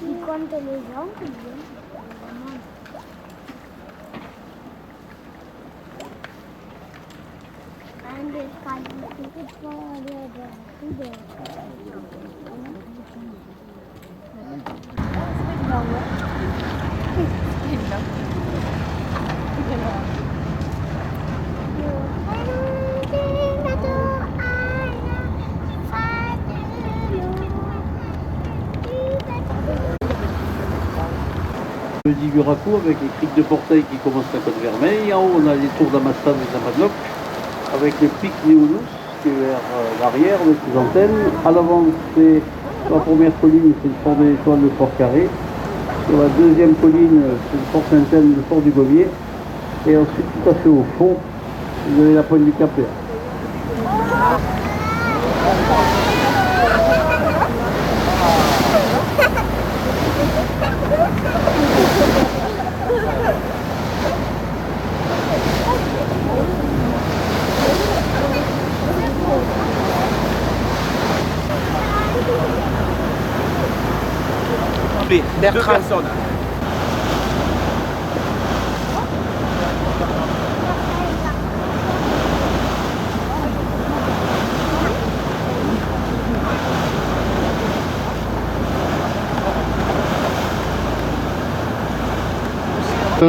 Il compte les gens, il vient. And it's called it's for Le Diguraco avec les criques de Portail qui commencent à Côte-Vermeille. En haut, on a les tours d'Amassane et d'Amadloc avec le pic Néolus qui est vers l'arrière avec ses antennes. À l'avant, c'est la première colline, c'est le fort de l'Étoile, le fort Carré. Sur la deuxième colline, c'est le fort Saint-Aine, le fort du Gommier. Et ensuite, tout à fait au fond, vous avez la pointe du Capet. Bertrand. Deux personnes.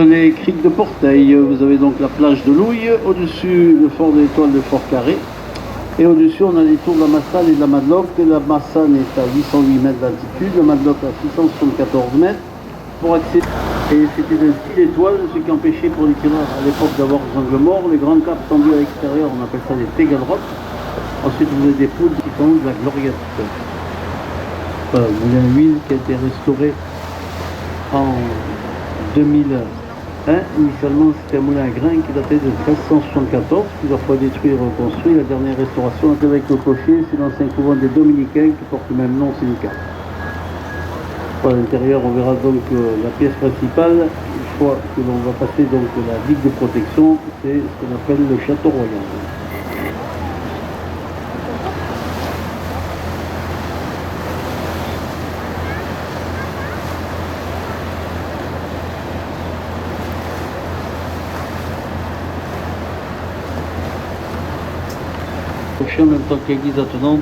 Les criques de Portail, vous avez donc la plage de Louille, au-dessus le fort de l'Étoile, le fort Carré, et au-dessus on a les tours de la Massane et de la Madloc. La Massane est à 808 mètres d'altitude, la Madloc à 674 mètres. Pour accéder, et c'était un style étoile, ce qui empêchait pour les tireurs à l'époque d'avoir des angles morts. Les grands caps tendus à l'extérieur, on appelle ça des tégadrops. Ensuite vous avez des poules qui font de la gloriette. Voilà, vous avez un huile qui a été restauré en 2001. Initialement, c'était un moulin à grains qui datait de 1374, plusieurs fois détruit et reconstruit. La dernière restauration était avec le clocher, c'est l'ancien couvent des Dominicains qui porte le même nom, c'est une carte. À l'intérieur, on verra donc la pièce principale. Une fois que l'on va passer donc la digue de protection, c'est ce qu'on appelle le château royal. En même temps que l'église attenante,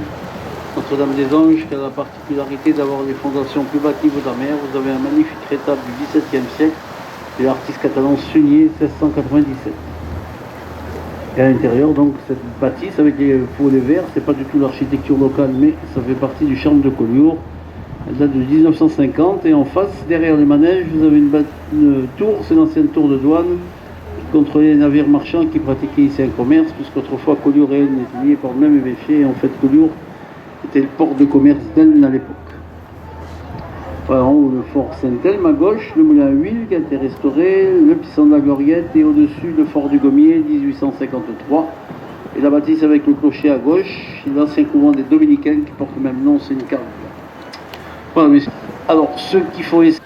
Notre-Dame-des-Anges, qui a la particularité d'avoir des fondations plus bas que niveau de la mer. Vous avez un magnifique rétable du XVIIe siècle de l'artiste catalan Sunier, 1697. Et à l'intérieur, donc, cette bâtisse avec les fourrés verts, c'est pas du tout l'architecture locale, mais ça fait partie du charme de Collioure. Elle date de 1950 et en face, derrière les manèges, vous avez une tour, c'est l'ancienne tour de douane qui contrôlait les navires marchands qui pratiquaient ici un commerce, puisqu'autrefois Collioure et Elne étaient liés par le même évêché, et en fait Collioure était le port de commerce d'Elne à l'époque. Voilà, en haut le fort Saint-Elme à gauche, le moulin à huile qui a été restauré, le pisson de la Gloriette et au-dessus le fort du Gommier 1853. Et la bâtisse avec le clocher à gauche, l'ancien couvent des Dominicains qui porte le même nom, c'est une carte. Voilà, mais alors ceux qui font essayer.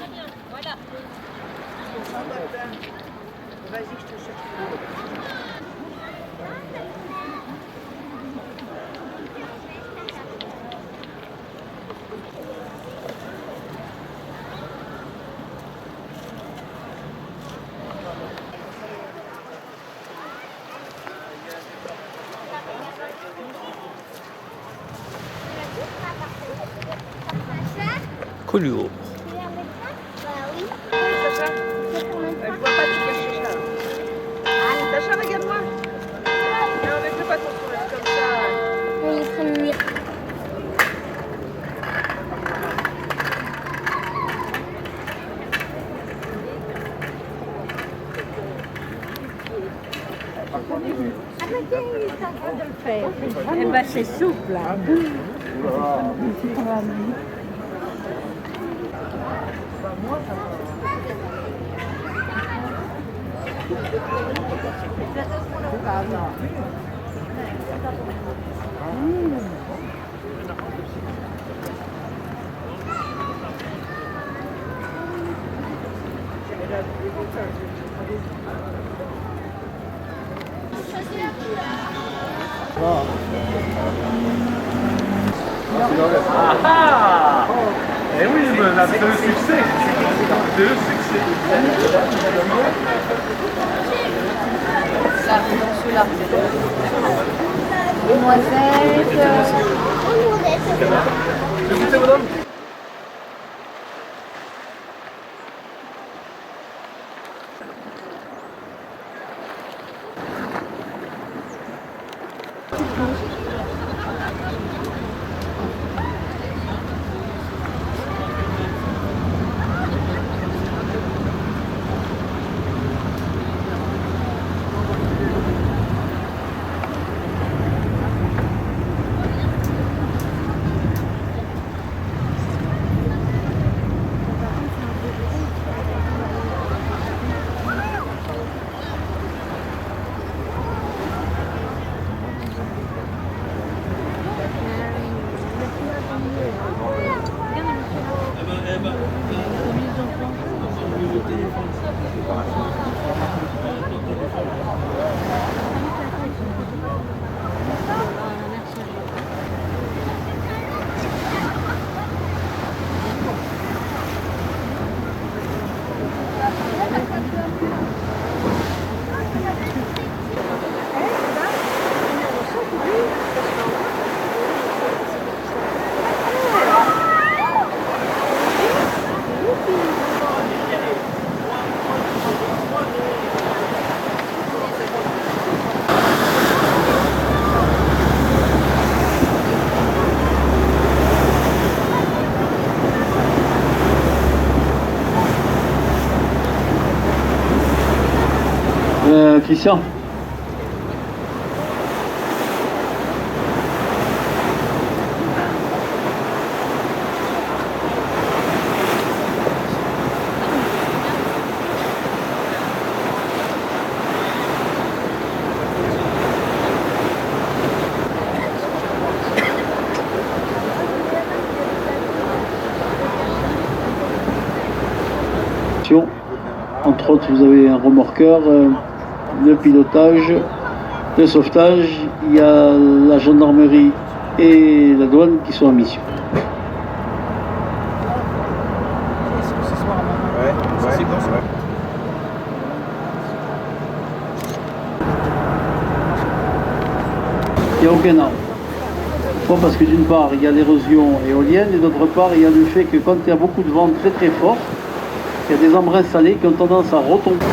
Collioure. Sacha, regarde-moi. Non, mais fais pas ton sourire comme ça. On les fait nuire. Eh ben, c'est souple. Ah ah. Eh oui, C'est le succès. C'est le succès. Là, dans celui-là. Les noisettes. Je vous madame. Christian. Entre autres, vous avez un remorqueur de pilotage, de sauvetage. Il y a la gendarmerie et la douane qui sont en mission. Il n'y a aucun arbre. Pourquoi? Parce que d'une part, il y a l'érosion éolienne et d'autre part, il y a le fait que quand il y a beaucoup de vent très très fort, il y a des embruns salés qui ont tendance à retomber.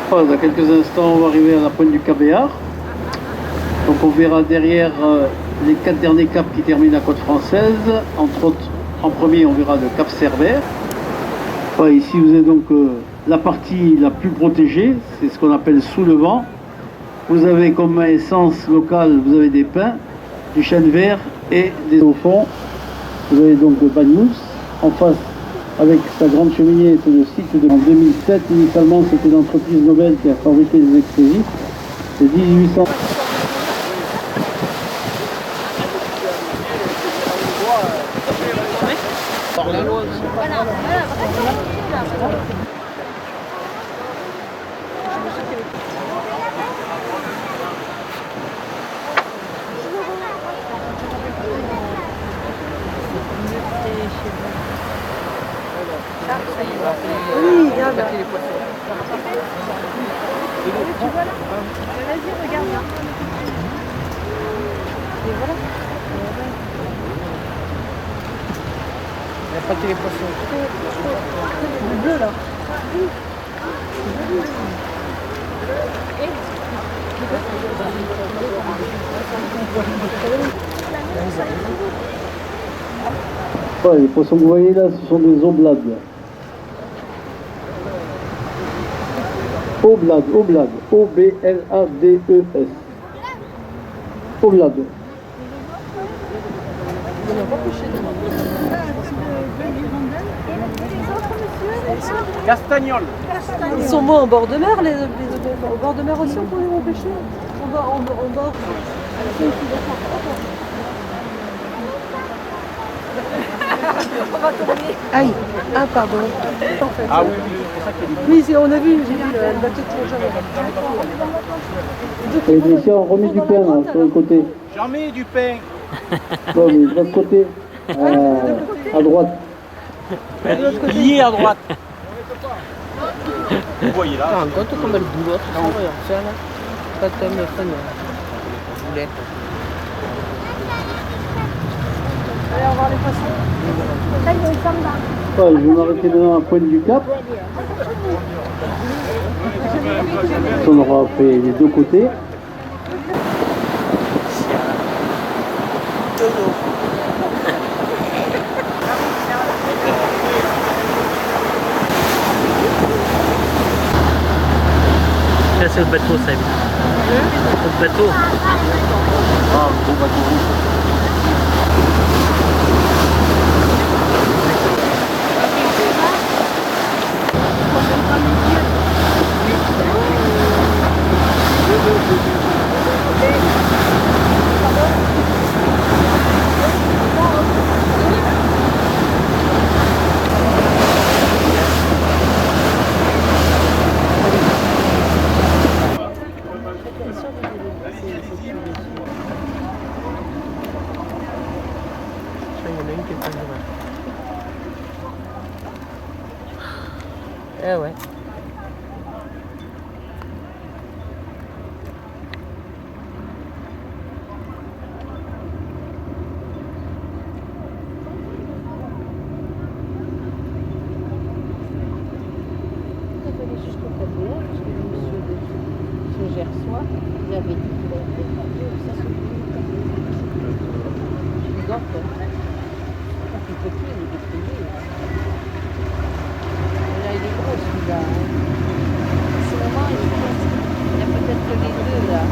Voilà, dans quelques instants, on va arriver à la pointe du Cap Béar. Donc on verra derrière les 4 derniers caps qui terminent la côte française. Entre autres, en premier, on verra le Cap Cerbère. Voilà, ici, vous avez donc la partie la plus protégée, c'est ce qu'on appelle sous le vent. Vous avez comme essence locale, vous avez des pins, du chêne vert et des au fond. Vous avez donc le Bagnous. En face, avec sa grande cheminée, c'est le site de en 2007. Initialement, c'était l'entreprise Nobel qui a fabriqué les explosifs. C'est 1800. Oui, regarde. Les poissons. Tu vois là? Vas-y, regarde là. Et voilà. Il n'y a pas que les poissons. Le bleu là. Ouais, les poissons que vous voyez là, ce sont des oblades. Oblades, oblades, O-B-L-A-D-E-S. Oblades. Castagnol. Ils sont bons en bord de mer, au bord de mer aussi on peut les repêcher. En bord. On va tourner. Aïe. Ah, pardon. En fait, Ah oui, c'est ça qu'il y a oui, on a vu, j'ai vu le bateau de plongeur. dit. Et ici, on remet du pain là, sur le côté. J'en mets du pain. Non, mais de l'autre côté, à droite. Il est à droite. Vous voyez là. Tu te rends compte comme elle boulotte, regarde ça là. Pas comme le fun. Boulet. Allez, on va voir les poissons. Ça, il y a une samba. Ouais, je vais m'arrêter maintenant à la pointe du cap. On aura fait les deux côtés. Là, c'est le bateau, ça. Le bateau. Ah, le gros bateau rouge. Il y en a une qui est pas loin. Eh ouais. Jusqu'au tableau, parce que le monsieur de Gersois, il avait dit qu'il avait fait ça se je rigole, quoi. Il peut plus, il est déprimé. Là, il est gros celui-là. Hein. En ce moment, il y a peut-être que les deux là.